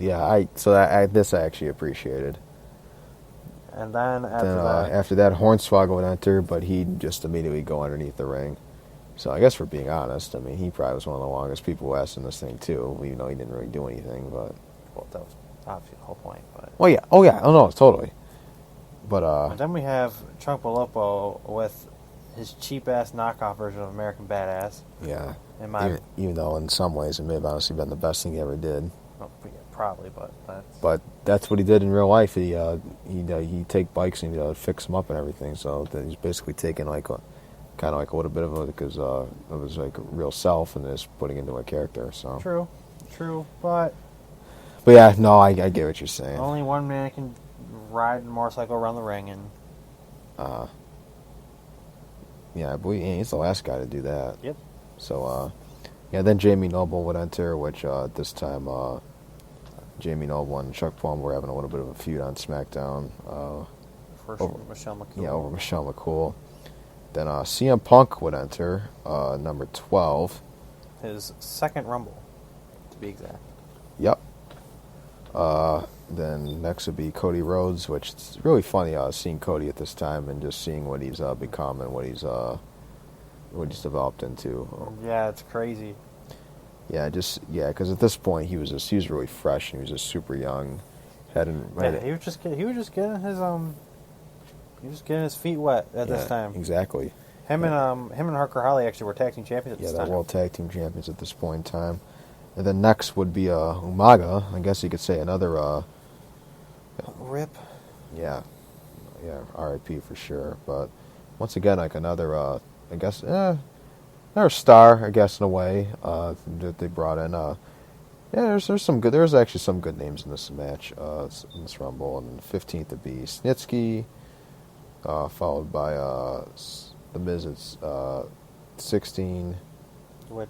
yeah, this I actually appreciated. And then Then after that, after that, Hornswoggle would enter, but he'd just immediately go underneath the ring. So I guess we're being honest. I mean, he probably was one of the longest people lasting this thing too, even though he didn't really do anything. But well, that was obviously the whole point. But well, yeah, oh yeah, oh no, totally. But and then we have Chunk Balopo with his cheap ass knockoff version of American Badass. yeah, In my, even though in some ways it may have honestly been the best thing he ever did. well, yeah, probably, but that's But that's what he did in real life. He'd take bikes and he'd fix them up and everything. So that he's basically taking like kind of like a little bit of it because it was like real self and just putting into a character. So true, but but yeah, no, I get what you're saying. only one man can ride a motorcycle around the ring, and Uh, yeah, I believe he's the last guy to do that. yep. So yeah, then Jamie Noble would enter, which this time Jamie Noble and Chuck Palmer were having a little bit of a feud on SmackDown. First, Over, Michelle McCool. yeah, over Michelle McCool. Then CM Punk would enter, number 12. His second Rumble, to be exact. Yep. Then next would be Cody Rhodes, which is really funny seeing Cody at this time and just seeing what he's become and what he's developed into. Yeah, it's crazy. Yeah, because at this point he was really fresh and he was just super young. He was just getting his feet wet at this time. Exactly. Him and Hardcore Holly actually were tag team champions at Yeah, this they're time. world tag team champions at this point in time. And then next would be Umaga. I guess you could say another. Rip. Yeah, R.I.P. for sure. But once again, like another, I guess, another star, I guess in a way that they brought in. Yeah, there's actually some good names in this match, in this Rumble. And 15th would be Snitsky, followed by the Miz at 16. Which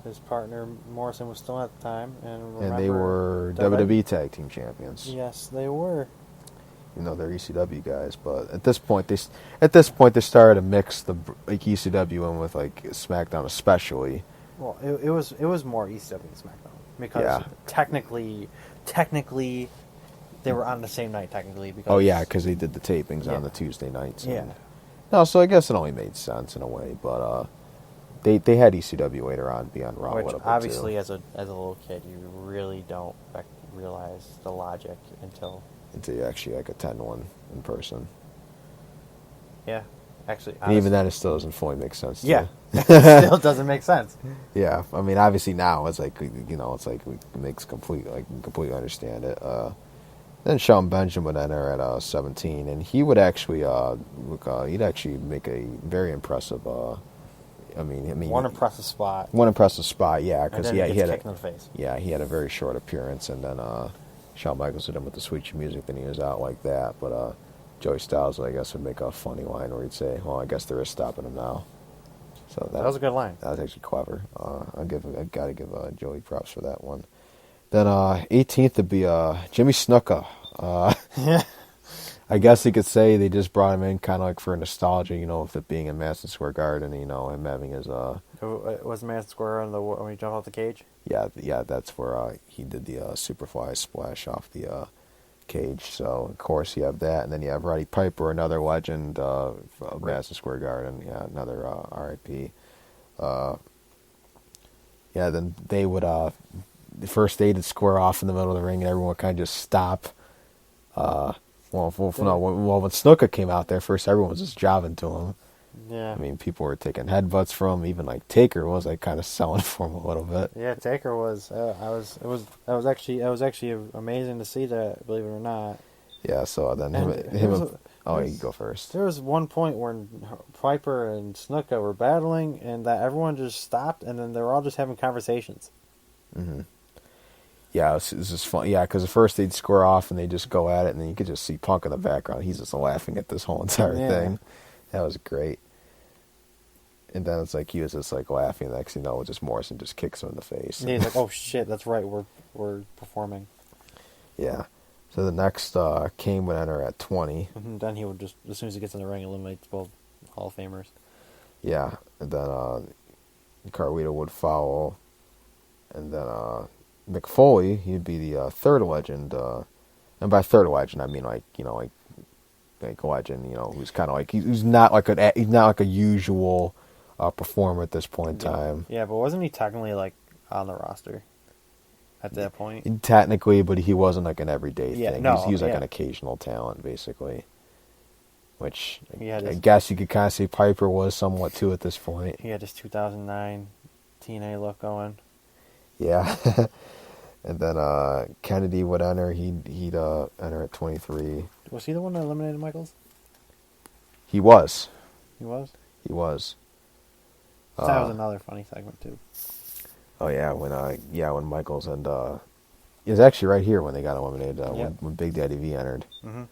his partner Morrison was still at the time, And they were WWE Tag Team Champions. Yes, they were. You know they're ECW guys, but at this point they started to mix the like ECW in with like SmackDown especially. Well, it was more ECW than SmackDown because technically they were on the same night technically. Because they did the tapings on the Tuesday nights. Yeah. No, so I guess it only made sense in a way, but they had ECW later on be on Raw. Which a little bit obviously, too. as a little kid, you really don't realize the logic until you actually like attend one in person. yeah, actually, And even then, it still doesn't fully make sense. Yeah, it still doesn't make sense. Yeah, I mean, obviously now it's like it's like it makes completely understand it. Then Sean Benjamin would enter at 17, and he would actually he'd actually make a very impressive. I mean, One impressive spot. Yeah, because he had kicked in the face. Yeah, he had a very short appearance, and then Shawn Michaels hit him with the Sweet Chin Music, then he was out like that. But Joey Styles, I guess, would make a funny line where he'd say, "Well, I guess there is stopping him now." So That was a good line. That was actually clever. I got to give Joey props for that one. Then 18th would be Jimmy Snuka. Yeah. I guess you could say they just brought him in kind of like for nostalgia, with it being in Madison Square Garden, him having his It was Madison Square when he jumped off the cage. Yeah, that's where he did the Superfly splash off the cage. So of course you have that, and then you have Roddy Piper, another legend of Madison Square Garden. Yeah, another R.I.P. Yeah, then they would first they'd square off in the middle of the ring, and everyone would kind of just stop. When Snuka came out there first, everyone was just jobbing to him. Yeah. I mean, people were taking headbutts from him. Even like Taker was like kind of selling for him a little bit. Yeah, Taker was. It was actually amazing to see that. Believe it or not. Yeah. So then you go first. There was one point when Piper and Snuka were battling, and that everyone just stopped, and then they were all just having conversations. Mm-hmm. Yeah, it's just fun. Yeah, because at first they'd square off and they just go at it, and then you could just see Punk in the background. He's just laughing at this whole entire thing. That was great. And then it's like he was just like laughing. Next thing you know, just Morrison just kicks him in the face. And he's like, "Oh shit, that's right. We're performing." Yeah. So the next Kane would enter at 20. Mm-hmm. Then he would just, as soon as he gets in the ring, eliminate both Hall of Famers. Yeah, and then Carlito would follow, and then Mick Foley, he'd be the third legend. And by third legend, I mean like a legend, who's kind of like he's not like a usual performer at this point in time. Yeah, but wasn't he technically like on the roster at that point? Technically, but he wasn't like an everyday Yeah, thing. no, He was like yeah. an occasional talent, basically. Which He had I his, guess you could kind of say Piper was somewhat too at this point. he had his 2009 TNA look going. Yeah. And then Kennedy would enter. He'd enter at 23. Was he the one that eliminated Michaels? He was. He was? He was. That was another funny segment, too. Oh yeah, when Michaels and it was actually right here when they got eliminated when Big Daddy V entered. Mm-hmm.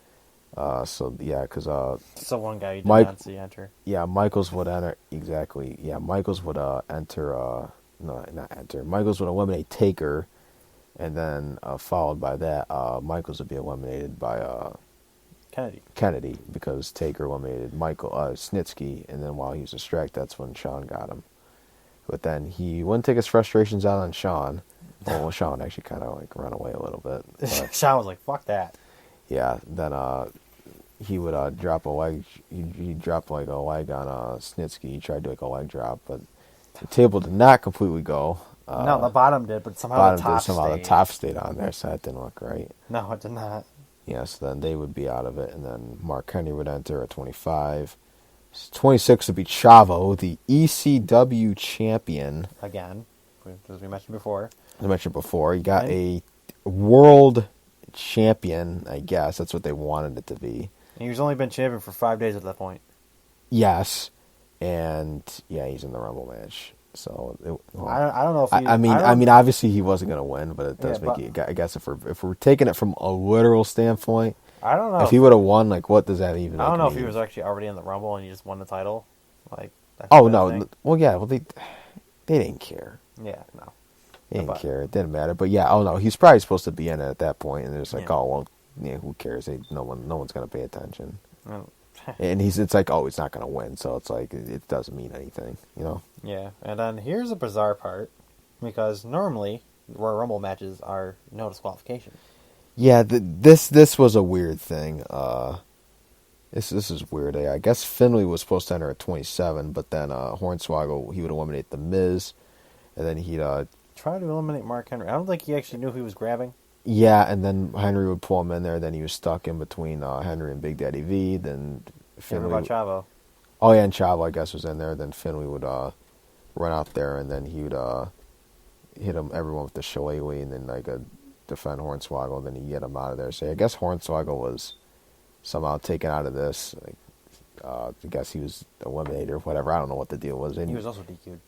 So yeah, because So one guy you did Mike, not see enter. yeah, Michaels would enter exactly. Yeah, Michaels would enter. No, not enter. Michaels would eliminate Taker, and then followed by that, Michaels would be eliminated by Kennedy because Taker eliminated Snitsky, and then while he was distracted, that's when Sean got him. But then he wouldn't take his frustrations out on Sean. Well, Sean actually kind of like run away a little bit. But, Sean was like, "Fuck that." yeah. Then he would drop a leg. He dropped like a leg on Snitsky. He tried to do like a leg drop, but the table did not completely go. No, the bottom did, but somehow The top stayed on there, so that didn't look right. No, it did not. Yeah, so then they would be out of it, and then Mark Henry would enter at 25. 26 would be Chavo, the ECW champion. Again, as we mentioned before. I mentioned before, you got a world champion, I guess. That's what they wanted it to be. And he's only been champion for 5 days at that point. Yes, and yeah, he's in the Rumble match. So I don't know if he, I mean, obviously he wasn't going to win, but it does make it. I guess if we're taking it from a literal standpoint, I don't know if he would have won. Like, what does that even? I don't know mean? if he was actually already in the Rumble and he just won the title. Like, oh no, well yeah, well they didn't care. Yeah, no, they didn't care. It didn't matter. But yeah, oh no, he's probably supposed to be in it at that point, and they're just like, oh well, yeah, who cares? No one's going to pay attention. And it's like, oh, he's not going to win, so it's like it doesn't mean anything, Yeah, and then here's a bizarre part, because normally Royal Rumble matches are no disqualification. Yeah, this was a weird thing. This is weird. I guess Finlay was supposed to enter at 27, but then Hornswoggle, he would eliminate The Miz, and then he'd try to eliminate Mark Henry. I don't think he actually knew who he was grabbing. Yeah, and then Henry would pull him in there. Then he was stuck in between Henry and Big Daddy V. Then Finlay. What about Chavo? Oh yeah, and Chavo I guess was in there. Then Finlay would run out there, and then he would hit everyone with the shillelagh, and then like defend Hornswoggle, and then he'd get him out of there. So I guess Hornswoggle was somehow taken out of this. Like, I guess he was eliminated or whatever. I don't know what the deal was. And he was also DQ'd.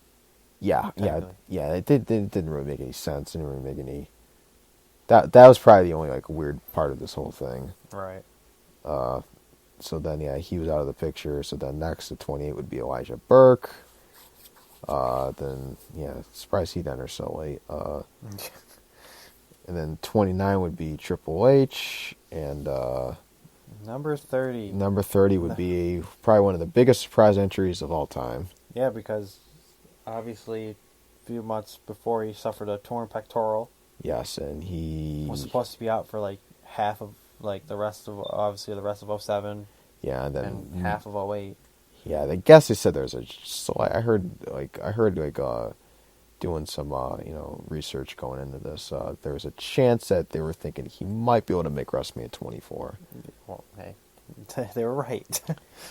Yeah. It didn't really make any sense. It didn't really make any. That was probably the only like weird part of this whole thing. Right. So then he was out of the picture. So then next at 28 would be Elijah Burke. Then surprised he'd enter so late. And then 29 would be Triple H, and number 30. Number 30 would be probably one of the biggest surprise entries of all time. Yeah, because obviously a few months before he suffered a torn pectoral. Yes, and he was supposed to be out for like half of like the rest of '07. Yeah, and then half of '08. Yeah, I guess they said there's I heard doing some research going into this. There was a chance that they were thinking he might be able to make WrestleMania 24. Well, hey, they were right.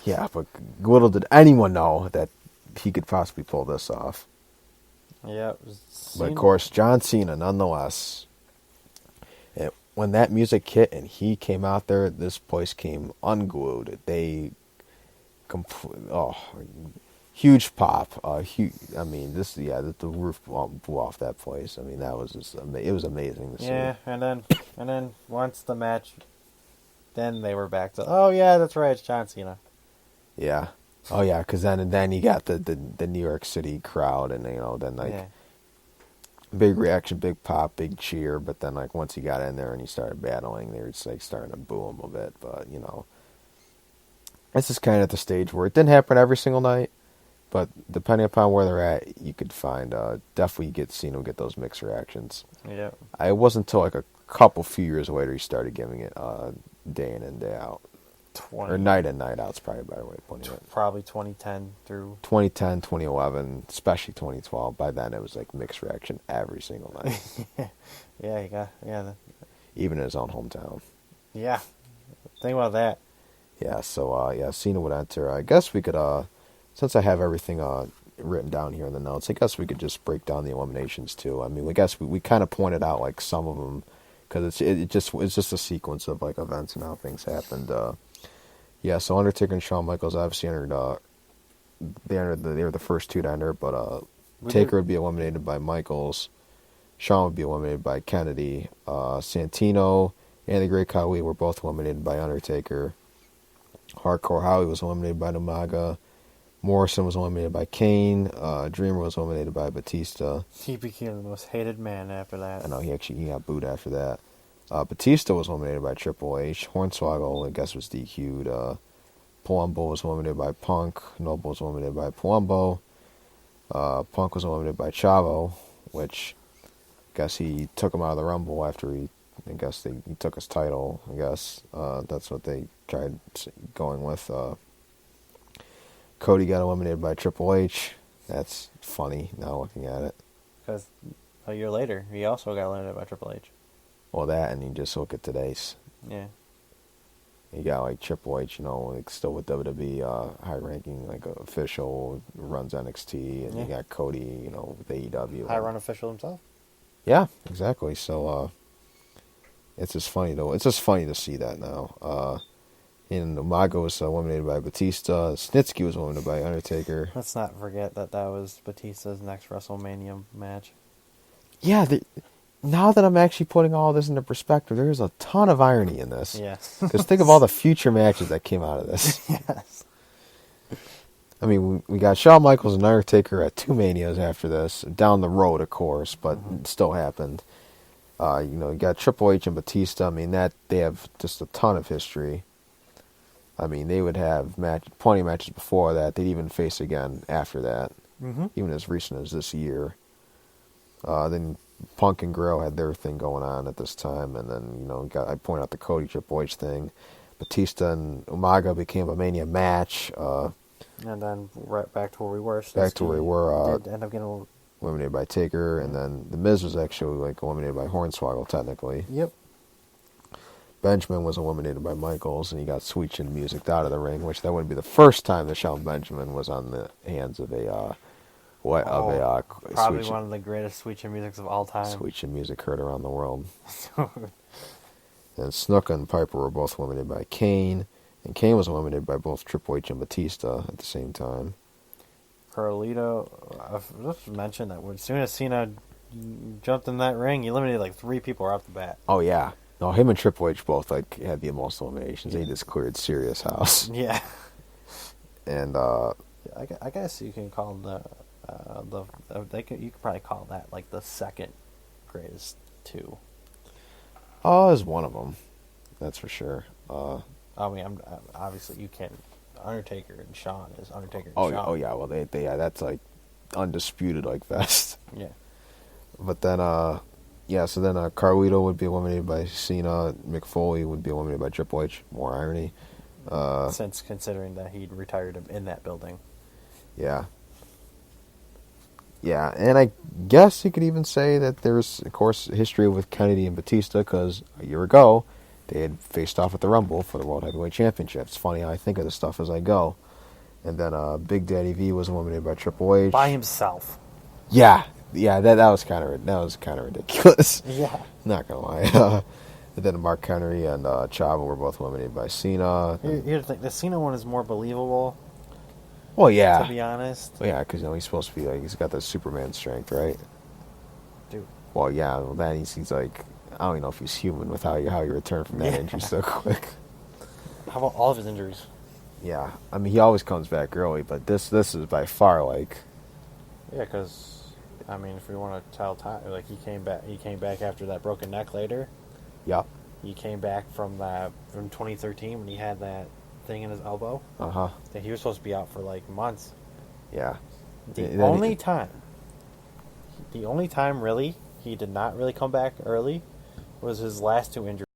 Yeah, but little did anyone know that he could possibly pull this off. Yeah, but of course, John Cena, nonetheless. When that music hit and he came out there, this place came unglued. They huge pop. The roof blew off that place. I mean, that was it was amazing to see. Yeah, and then once the match, then they were back to, oh yeah, that's right, it's John Cena. Yeah. Oh yeah, because then you got the New York City crowd, and then big reaction, big pop, big cheer. But then once he got in there and he started battling, they were just starting to boo him a bit. But this is kind of at the stage where it didn't happen every single night, but depending upon where they're at, you could find definitely seen them get those mixed reactions. Yeah. It wasn't until like a few years later he started giving it day in and day out. 20, Or night in, night out's probably a better way of putting it. Probably 2010 through 2010, 2011, especially 2012. By then, it was like mixed reaction every single night. yeah. Even in his own hometown. Yeah. Think about that. Yeah, so, Cena would enter. I guess we could, since I have everything written down here in the notes, I guess we could just break down the eliminations, too. I mean, I guess we kind of pointed out, like, some of them, because it's just a sequence of, like, events and how things happened. Yeah, so Undertaker and Shawn Michaels obviously entered. They were the first two to enter, but Taker would be eliminated by Michaels. Shawn would be eliminated by Kennedy. Santino and the Great Khali were both eliminated by Undertaker. Hardcore Holly was eliminated by Umaga. Morrison was eliminated by Kane. Dreamer was eliminated by Batista. He became the most hated man after that. I know he got booed after that. Batista was eliminated by Triple H. Hornswoggle, I guess, was DQ'd. Palumbo was eliminated by Punk. Noble was eliminated by Palumbo. Punk was eliminated by Chavo, which I guess he took him out of the Rumble after he took his title. I guess that's what they tried going with. Cody got eliminated by Triple H. That's funny now looking at it. Because a year later, he also got eliminated by Triple H. Well, that, and you just look at today's. Yeah. You got like Triple H, like still with WWE, high-ranking like official, runs NXT, and you got Cody, with AEW. High-run official himself. Yeah, exactly. So it's just funny though. It's just funny to see that now. And Umaga was eliminated by Batista. Snitsky was eliminated by Undertaker. Let's not forget that was Batista's next WrestleMania match. Yeah, now that I'm actually putting all this into perspective, there's a ton of irony in this. Yes. Because think of all the future matches that came out of this. Yes. I mean, we got Shawn Michaels and Undertaker at 2 Manias after this. Down the road, of course, but it still happened. You got Triple H and Batista. I mean, they have just a ton of history. I mean, they would have plenty of matches before that. They'd even face again after that, even as recent as this year. Then Punk and Guerrero had their thing going on at this time, and then I point out the Cody Triple H thing. Batista and Umaga became a Mania match. And then right back to where we were. Back to where we were. Did end up getting eliminated by Taker, and then The Miz was actually eliminated by Hornswoggle technically. Yep. Benjamin was eliminated by Michaels, and he got Sweet Chin music out of the ring, which that wouldn't be the first time that Shelton Benjamin was on the hands of probably one of the greatest Sweet Chin musics of all time. Sweet Chin music heard around the world. And Snuka and Piper were both eliminated by Kane, and Kane was eliminated by both Triple H and Batista at the same time. Carlito, let's mention that as soon as Cena jumped in that ring, he eliminated like 3 people right off the bat. Oh yeah. No, him and Triple H both had the most eliminations. They just cleared Serious House. Yeah. And I guess you can call you could probably call that like the second greatest 2. Oh, is one of them. That's for sure. I mean, obviously you can. Undertaker and Shawn is Undertaker and Shawn. Oh yeah. Well, they that's like undisputed like best. Yeah. But then so then Carlito would be eliminated by Cena. Mick Foley would be eliminated by Triple H. More irony. Since considering that he'd retired in that building. Yeah. Yeah, and I guess you could even say that there's, of course, history with Kennedy and Batista, because a year ago, they had faced off at the Rumble for the World Heavyweight Championship. It's funny how I think of this stuff as I go. And then Big Daddy V was eliminated by Triple H. By himself. Yeah, that was kind of ridiculous. Yeah. Not gonna lie. And then Mark Henry and Chavo were both eliminated by Cena. Here's the thing: the Cena one is more believable. Well, yeah. To be honest. Well, yeah, because he's supposed to be he's got the Superman strength, right? Dude. Well, yeah. Well, then he's like, I don't even know if he's human with how you return from that injury so quick. How about all of his injuries? Yeah, I mean he always comes back early, but this is by far like. Yeah, because I mean, if we want to tell time, like he came back after that broken neck later. Yep. He came back from 2013 when he had that thing in his elbow. Uh-huh. That he was supposed to be out for like months. Yeah. The Then only time, really, he did not really come back early was his last two injuries.